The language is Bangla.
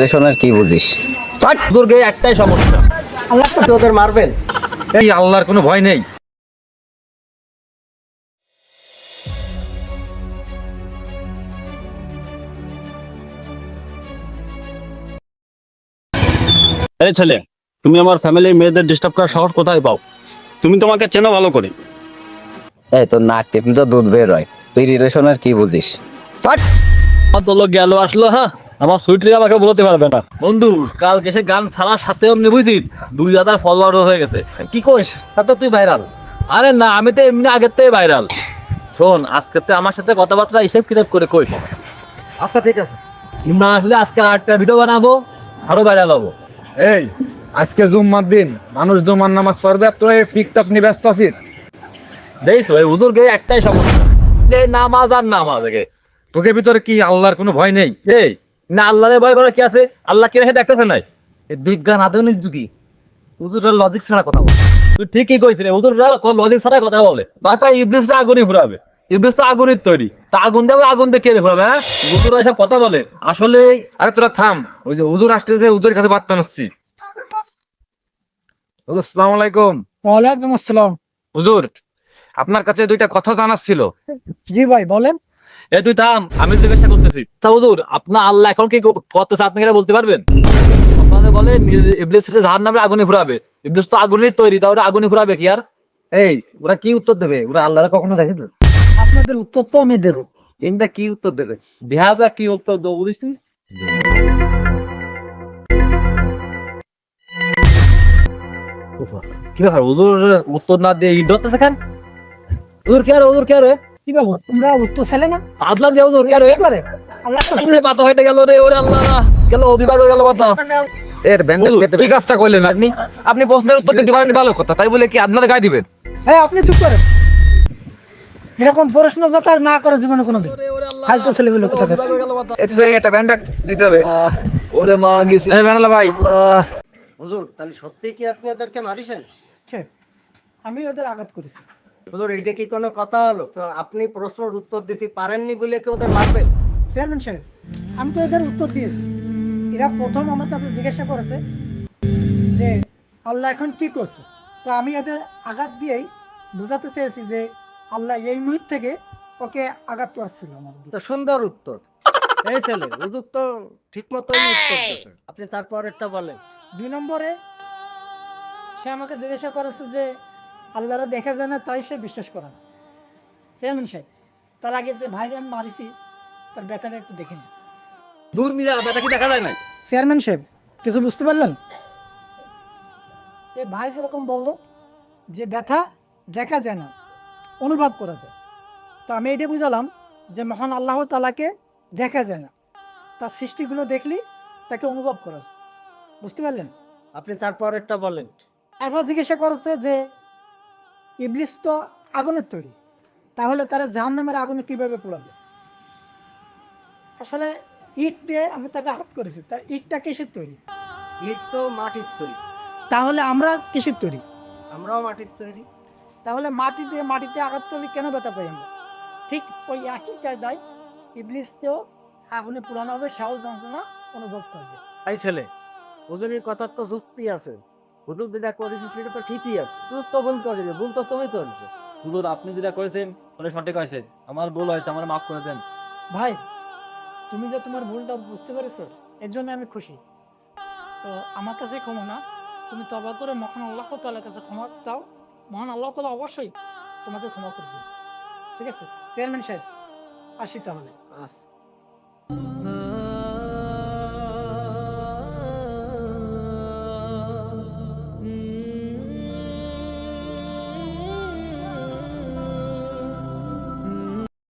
রেশনের কি বুঝিস? দুর্গে একটাই সমস্যা, আল্লাহ তো ওদের মারবেন। এই আল্লাহর কোনো ভয় নেই। এই ছেলে, তুমি আমার ফ্যামিলির মেয়েদের ডিস্টার্ব করার সাহস কোথায় পাও? তুমি তোমাকে চেনো ভালো করে। এই তোর নাক টিপনি তো দুধ বের হয়, তুই রিলেশনের কি বুঝিস? আমার তো লোক গেল আসলো, হ্যাঁ আমার সুইটরি আমাকে বলতে পারবে না। বন্ধু কালকে সে গান ছাড়ার সাথে অমনি বুঝলি 2000 ফলোয়ার হয়ে গেছে। কি কইস? তাতে তুই ভাইরাল? আরে না, আমি তো এমনি আগের থেকে ভাইরাল। শোন, আজকে তো আমার সাথে কথাবার্তা হিসেব কিতাব করে কইস। আচ্ছা ঠিক আছে। ইমরান আসলে আজকে আরেকটা ভিডিও বানাবো, আরো ভাইরাল হবো। এই আজকে জুম্মার দিন, মানুষ জুম্মার নামাজ পড়বে, তুই টিকটক নিয়ে ব্যস্ত আছিস। দেখছো এই হুজুরকে একটাই সমস্যা, এই নামাজ আর নামাজ। তোকে ভিতরে কি আল্লাহর কোনো ভয় নেই? এই না, আল্লাহরে ভয় করে কি আছে? আল্লাহ কি রেখে দেখতেছে নাই? এই বিজ্ঞান আধুনিক যুগী হুজুরের লজিক ছাড়া কথা বল। তুই ঠিকই কইছিস রে, হুজুররা কোন লজিক ছাড়া কথা বলে। বাটা ইবলিসটা আগুনই ফুরাবে, ইবলিস তো আগুনই তৈরি, তা আগুন দেবে, আগুন দিয়ে কে ফুরাবে? হ্যাঁ হুজুররা এসব কথা বলে আসলে। আরে তোরা থাম, ওই যে হুজুর আসতেছে, হুজুরের কাছে বার্তা নিচ্ছি। হুজুর আসসালামু আলাইকুম। ওয়ালাইকুম আসসালাম। হুজুর, আপনার কাছে দুইটা কথা জানার ছিল। জি ভাই বলেন। এ তুই থাম, আমি জিজ্ঞাসা করতেছি। তা হুজুর, আপনার আল্লাহ এখন কি করতেছে আপনি এটা বলতে পারবেন? আপনাদের বলে ইবলিস জাহান্নামে আগুনে ফুরাবে, ইবলিস তো আগুনই তৈরি, তাহলে আগুনে ফুরাবে কি আর? এই ওরা কি উত্তর দেবে? ওরা আল্লাহরে কখনো দেখেছে? আপনাদের উত্তর তো আমি দেব। এটা কি উত্তর দেবে? দেহাটা কি উত্তর দেবো বুঝিস তুই? কি ব্যাপার, হুজুর উত্তর না দিয়ে ইট ধরতেছে কেন? হুজুর কে রে, হুজুর কে রে? কি বাবু তোমরা উত্তর ছেলে না? আদলাম দিয়ে হুজুর কে রে? একবারে আল্লাহ তো ওরে পাতা হইতে গেল রে, ওরে আল্লাহ গেল, অধিবাগ হয়ে গেল পাতা। এর ব্যান্ডেজ কি কাজটা করলেন আপনি? আপনি প্রশ্নের উত্তর দিতে পারেন, ভালো কথা, তাই বলে কি আপনাদের গায়ে দিবেন? হ্যাঁ আপনি চুপ করেন। এরকম প্রশ্ন যাতে আর না করে জীবনে কোনোদিন। ফালতু ছেলেগুলো কথা অধিবাগ হয়ে গেল পাতা। এটা একটা ব্যান্ড দিতে হবে। ওরে মা গেছি। এই ব্যান্ডলা ভাই, হুজুর তাহলে সত্যি কি আপনি ওদেরকে মারিছেন? আমি ওদের আঘাত করেছি। হুজুর এইটা কি কোনো কথা হলো? তো আপনি প্রশ্নের উত্তর দিতে পারেননি বলে কি ওদের মারবেন? চেয়ারম্যান সাহেব, আমি তো এদের উত্তর দিয়েছি। এরা প্রথম আমার কাছে জিজ্ঞাসা করেছে যে আল্লাহ এখন কি করছে, তো আমি এদের আঘাত দিয়েই বোঝাতে চেয়েছি যে আল্লাহ এই মুহূর্ত থেকে ওকে আঘাত করছিল আমার দিকে। তো সুন্দর উত্তর। এই ছেলে হুজুর তো ঠিক মতোই উত্তর দিয়েছে। আপনি তারপরেরটা বলেন। 2 নম্বরে সে আমাকে জিজ্ঞাসা করেছে যে আল্লাহরা দেখা যায় না, তাই সে বিশ্বাস করে না। চেয়ারম্যান সাহেব, তার আগে যে ভাইরে আমি মারিছি তার ব্যথাটা একটু দেখে নিন। দূর মিলা বেটা কি দেখা যায় নাই? চেয়ারম্যান সাহেব কিছু বুঝতে পারলেন? এ ভাই সেরকম বললো যে ব্যথা দেখা যায় না, অনুভব করা যায়। তো আমি এটা বুঝালাম যে মহান আল্লাহ তাআলাকে দেখা যায় না, তার সৃষ্টিগুলো দেখলি তাকে অনুভব করা যায়। বুঝতে পারলেন? আপনি তারপরেরটা বলেন। এরপর জিজ্ঞাসা করেছে যে ইবলিস তো আগুনের তৈরি, তাহলে তারা জাহান্নামের আগুনে কিভাবে পোড়াবে? আসলে ইট দিয়ে আমি তাকে আঘাত করেছি, তা ইটটা কিসের তৈরি? ইট তো মাটির তৈরি। তাহলে আমরা কিসের তৈরি? আমরাও মাটির তৈরি। তাহলে মাটি দিয়ে মাটিতে আঘাত করলে কেন ব্যথা পাই আমরা? ঠিক ওই একই কায়দায় ইবলিসকেও আগুনে পোড়ানো হবে, সেও যন্ত্রণা অনুভব করবে। এই ছেলে হুজুরের কথার তো যুক্তি আছে। হুজুর যেটা করেছে সেটা তো ঠিকই আছে। তুই তো ভুল করিনি, ভুল তো তুমি করেছো। হুজুর আপনি যেটা করেছেন ওটা সঠিক হয়েছে, আমার ভুল হয়েছে, আমার মাফ করে দেন। ভাই, তুমি যে তোমার ভুলটা বুঝতে পেরেছো এর জন্য আমি খুশি। তো আমার কাছে ক্ষমা না, তুমি তওবা করে মহান আল্লাহ তাআলার কাছে ক্ষমা চাও, মহান আল্লাহ তাআলা অবশ্যই তোমাকে ক্ষমা করবে। ঠিক আছে চেয়ারম্যান সাহেব, আসি তাহলে। আচ্ছা।